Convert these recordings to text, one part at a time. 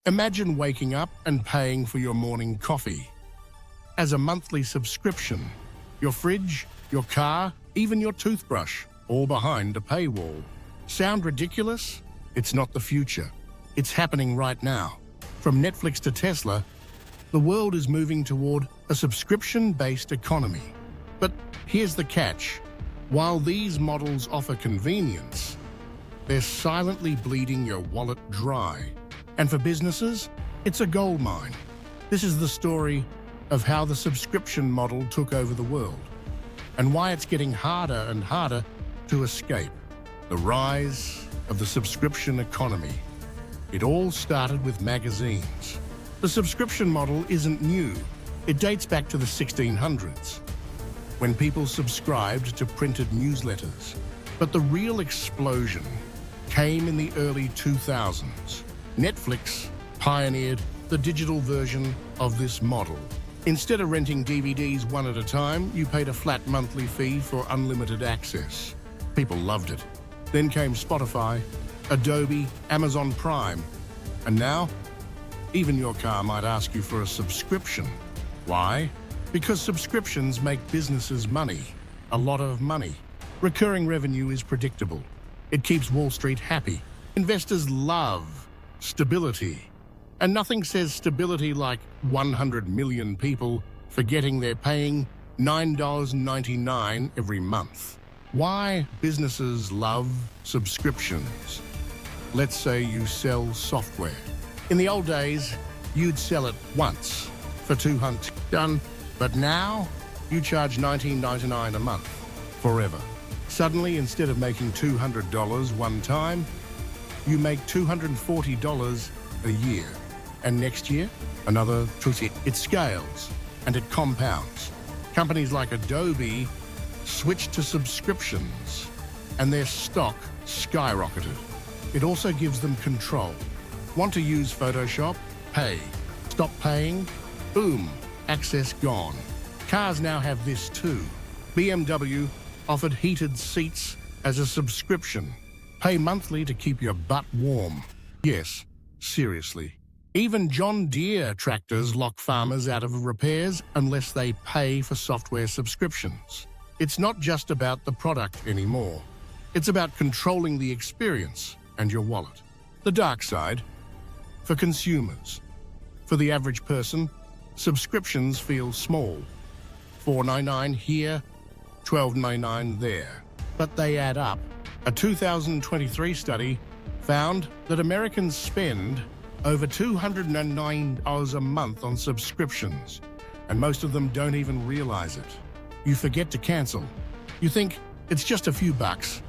Imagine waking up and paying for your morning coffee as a monthly subscription. Your fridge, your car, even your toothbrush, all behind a paywall. Sound ridiculous? It's not the future. It's happening right now. From Netflix to Tesla, the world is moving toward a subscription-based economy. But here's the catch. While these models offer convenience, they're silently bleeding your wallet dry. And for businesses, it's a goldmine. This is the story of how the subscription model took over the world and why it's getting harder and harder to escape. The rise of the subscription economy. It all started with magazines. The subscription model isn't new. It dates back to the 1600s, when people subscribed to printed newsletters. But the real explosion came in the early 2000s. Netflix pioneered the digital version of this model. Instead of renting DVDs one at a time, you paid a flat monthly fee for unlimited access. People loved it. Then came Spotify, Adobe, Amazon Prime, and now, even your car might ask you for a subscription. Why? Because subscriptions make businesses money, a lot of money. Recurring revenue is predictable. It keeps Wall Street happy. Investors love stability. And nothing says stability like 100 million people forgetting they're paying $9.99 every month. Why businesses love subscriptions? Let's say you sell software. In the old days, you'd sell it once for $200 done, but now you charge $19.99 a month, forever. Suddenly, instead of making $200 one time, you make $240 a year. And next year, another $200. It scales and it compounds. Companies like Adobe switched to subscriptions and their stock skyrocketed. It also gives them control. Want to use Photoshop? Pay. Stop paying? Boom, access gone. Cars now have this too. BMW offered heated seats as a subscription. Pay monthly to keep your butt warm. Yes, seriously. Even John Deere tractors lock farmers out of repairs unless they pay for software subscriptions. It's not just about the product anymore. It's about controlling the experience and your wallet. The dark side, for consumers. For the average person, subscriptions feel small. $4.99 here, $12.99 there. But they add up. A 2023 study found that Americans spend over $209 a month on subscriptions, and most of them don't even realize it. You forget to cancel. You think it's just a few bucks.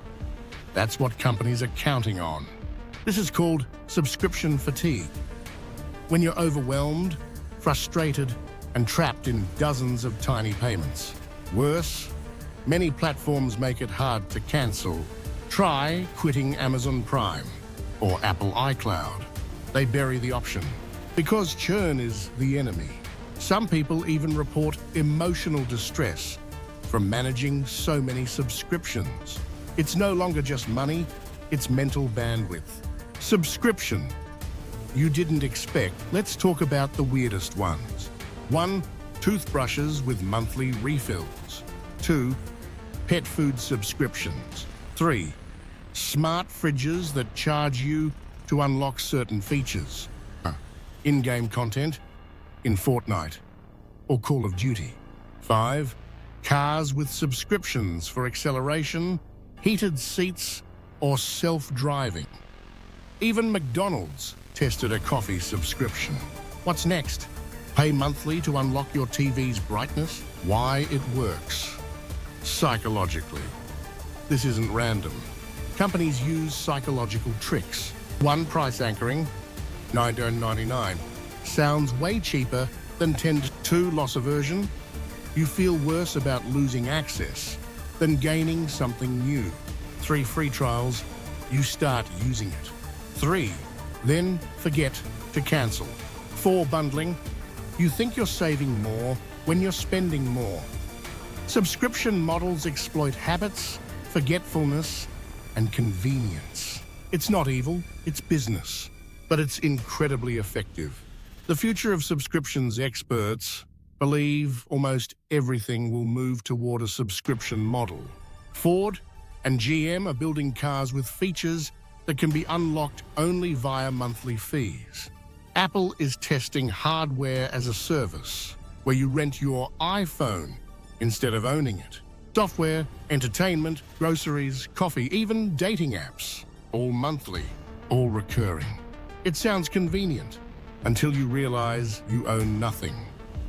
That's what companies are counting on. This is called subscription fatigue. When you're overwhelmed, frustrated, and trapped in dozens of tiny payments. Worse, many platforms make it hard to cancel. Try quitting Amazon Prime or Apple iCloud. They bury the option because churn is the enemy. Some people even report emotional distress from managing so many subscriptions. It's no longer just money, it's mental bandwidth. Subscription you didn't expect. Let's talk about the weirdest ones. 1. Toothbrushes with monthly refills. 2. Pet food subscriptions. 3. Smart fridges that charge you to unlock certain features. In-game content in Fortnite or Call of Duty. 5. Cars with subscriptions for acceleration, heated seats, or self-driving. Even McDonald's tested a coffee subscription. What's next? Pay monthly to unlock your TV's brightness? Why it works. Psychologically. This isn't random. Companies use psychological tricks. 1. Price anchoring, $9.99. Sounds way cheaper than 10. 2. Loss aversion. You feel worse about losing access than gaining something new. 3. Free trials. You start using it. 3. Then forget to cancel. 4. Bundling. You think you're saving more when you're spending more. Subscription models exploit habits, forgetfulness, and convenience. It's not evil, it's business. but it's incredibly effective. The future of subscriptions experts believe almost everything will move toward a subscription model. Ford and GM are building cars with features that can be unlocked only via monthly fees. Apple is testing hardware as a service, where you rent your iPhone instead of owning it. Software, entertainment, groceries, coffee, even dating apps. All monthly, all recurring. It sounds convenient until you realize you own nothing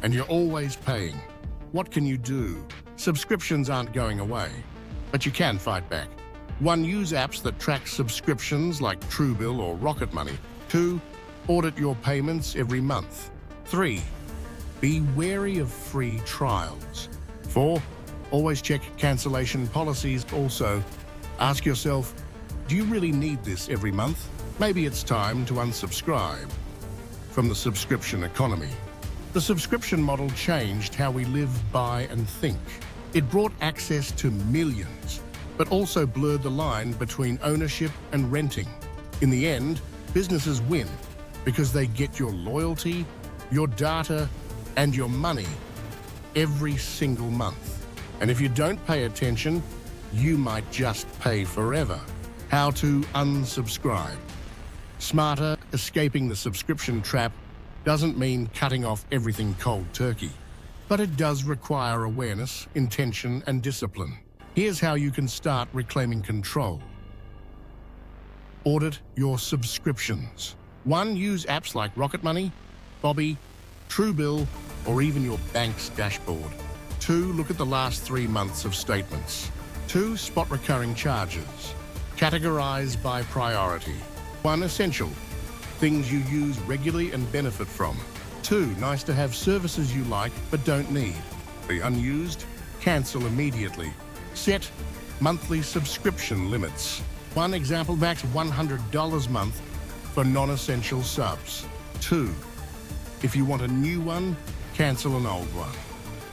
and you're always paying. What can you do? Subscriptions aren't going away, but you can fight back. 1. Use apps that track subscriptions like Truebill or Rocket Money. 2. Audit your payments every month. 3. Be wary of free trials. 4. Always check cancellation policies. Also, ask yourself, do you really need this every month? Maybe it's time to unsubscribe from the subscription economy. The subscription model changed how we live, buy, and think. It brought access to millions, but also blurred the line between ownership and renting. In the end, businesses win because they get your loyalty, your data, and your money every single month. And if you don't pay attention, you might just pay forever. How to unsubscribe. Smarter, escaping the subscription trap doesn't mean cutting off everything cold turkey, but it does require awareness, intention, and discipline. Here's how you can start reclaiming control. Audit your subscriptions. 1. Use apps like Rocket Money, Bobby, Truebill, or even your bank's dashboard. 2. Look at the last 3 months of statements. 2. Spot recurring charges. Categorize by priority. 1. Essential. Things you use regularly and benefit from. 2. Nice to have services you like but don't need. 3. Unused. Cancel immediately. Set monthly subscription limits. 1 example, max $100 a month for non-essential subs. 2. If you want a new one, cancel an old one.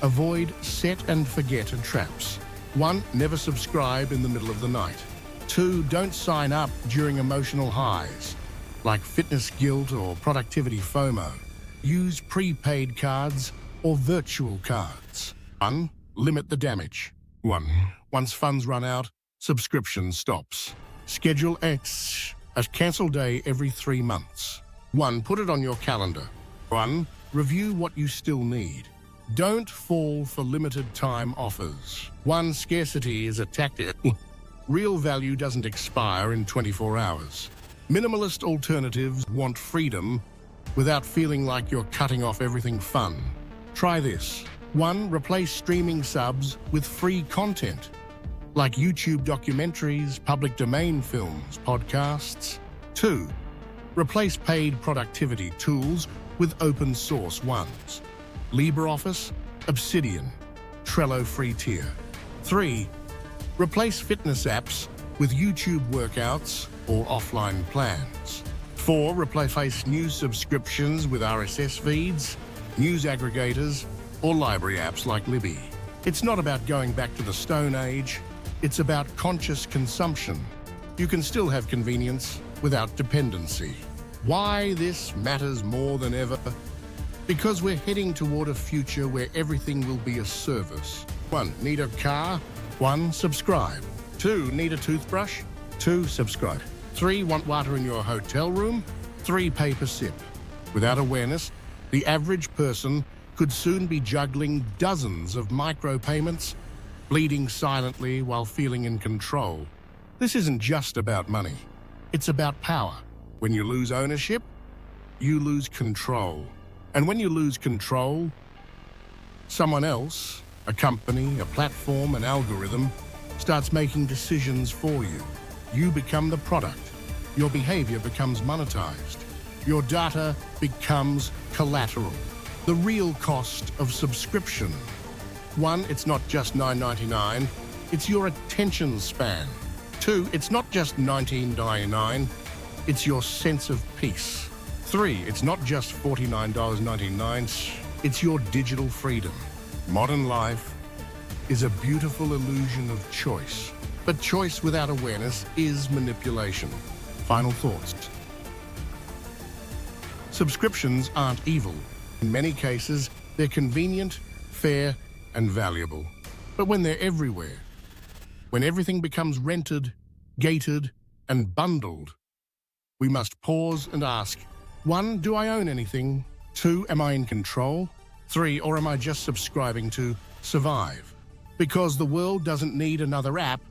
Avoid set and forget traps. 1. Never subscribe in the middle of the night. 2. Don't sign up during emotional highs, like fitness guilt or productivity FOMO. Use prepaid cards or virtual cards. 1. Limit the damage. 1. Once funds run out, subscription stops. Schedule a cancel day every 3 months. 1. Put it on your calendar. 1. Review what you still need. Don't fall for limited time offers. 1. Scarcity is a tactic. Real value doesn't expire in 24 hours. Minimalist alternatives want freedom without feeling like you're cutting off everything fun. Try this. 1. Replace streaming subs with free content, like YouTube documentaries, public domain films, podcasts. 2. Replace paid productivity tools with open source ones. LibreOffice, Obsidian, Trello free tier. 3. Replace fitness apps with YouTube workouts or offline plans. 4. Replace news subscriptions with RSS feeds, news aggregators, or library apps like Libby. It's not about going back to the Stone Age, it's about conscious consumption. You can still have convenience without dependency. Why this matters more than ever? Because we're heading toward a future where everything will be a service. 1. Need a car? 1. Subscribe. 2. Need a toothbrush? 2. Subscribe. 3. Want water in your hotel room? 3. Pay per sip. Without awareness, the average person could soon be juggling dozens of micropayments, bleeding silently while feeling in control. This isn't just about money. It's about power. When you lose ownership, you lose control. And when you lose control, someone else, a company, a platform, an algorithm, starts making decisions for you. You become the product. Your behavior becomes monetized. Your data becomes collateral. The real cost of subscription. 1. It's not just $9.99, it's your attention span. 2. It's not just $19.99, it's your sense of peace. 3. It's not just $49.99, it's your digital freedom. Modern life is a beautiful illusion of choice, but choice without awareness is manipulation. Final thoughts. Subscriptions aren't evil. In many cases, they're convenient, fair, and valuable. But when they're everywhere, when everything becomes rented, gated, and bundled, we must pause and ask, 1, do I own anything? 2, am I in control? 3, or am I just subscribing to survive? Because the world doesn't need another app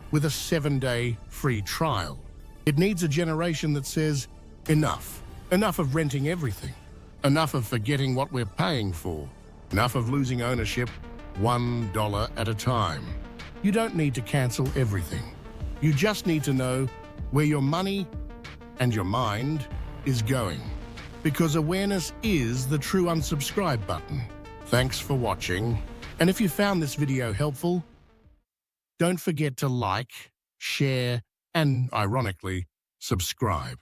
with a 7-day free trial. It needs a generation that says, enough. Enough of renting everything. Enough of forgetting what we're paying for. Enough of losing ownership $1 at a time. You don't need to cancel everything. You just need to know where your money and your mind is going. Because awareness is the true unsubscribe button. Thanks for watching. And if you found this video helpful, don't forget to like, share, and, ironically, subscribe.